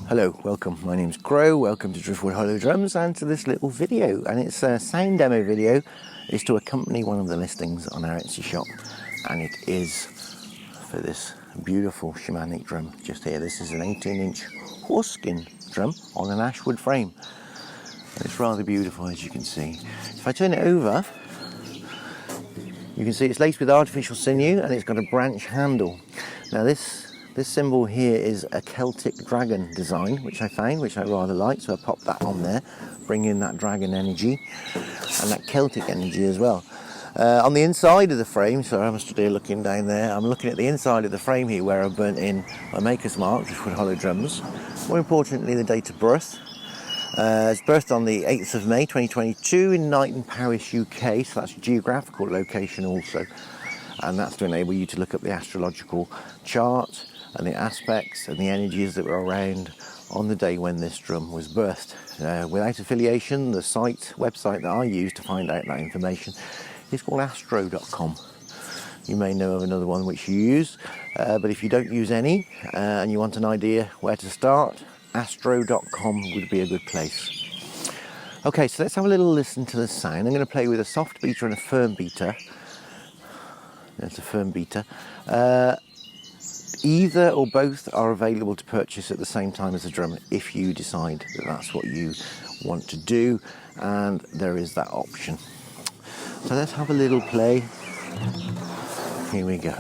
Hello, welcome. My name's Crow. Welcome to Driftwood Hollow Drums and to this little video. And it's a sound demo video. It's to accompany one of the listings on our Etsy shop. And it is for this beautiful shamanic drum just here. This is an 18-inch horse-skin drum on an ashwood frame. And it's rather beautiful, as you can see. If I turn it over, you can see it's laced with artificial sinew and it's got a branch handle. Now this symbol here is a Celtic dragon design, which I found, which I rather like, so I popped that on there, bring in that dragon energy and that Celtic energy as well. On the inside of the frame, so I'm stood here looking down there, I'm looking at the inside of the frame here where I've burnt in my maker's mark, Driftwood Hollow Drums. More importantly, the date of birth. It's birthed on the 8th of May 2022 in Knighton Parish, UK, so that's a geographical location also. And that's to enable you to look up the astrological chart and the aspects and the energies that were around on the day when this drum was birthed. Without affiliation, the website that I use to find out that information is called astro.com. You may know of another one which you use, but if you don't use any and you want an idea where to start, astro.com would be a good place. Okay, so let's have a little listen to the sound. I'm going to play with a soft beater and a firm beater. There's a firm beater. Either or both are available to purchase at the same time as the drum if you decide that that's what you want to do, and there is that option. So let's have a little play. Here we go.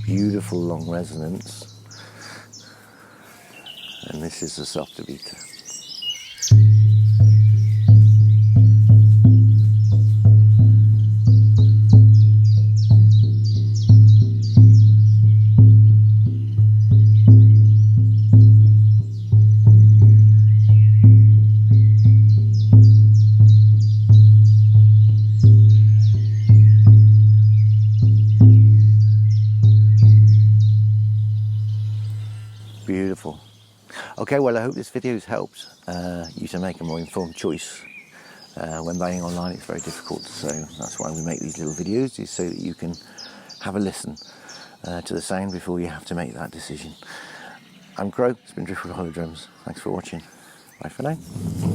Beautiful long resonance, and this is the softer beater. Beautiful. Okay, well, I hope this video has helped you to make a more informed choice. When buying online, it's very difficult, so that's why we make these little videos, is so that you can have a listen to the sound before you have to make that decision. I'm Crow, it's been Driftwood Hollow Drums. Thanks for watching. Bye for now.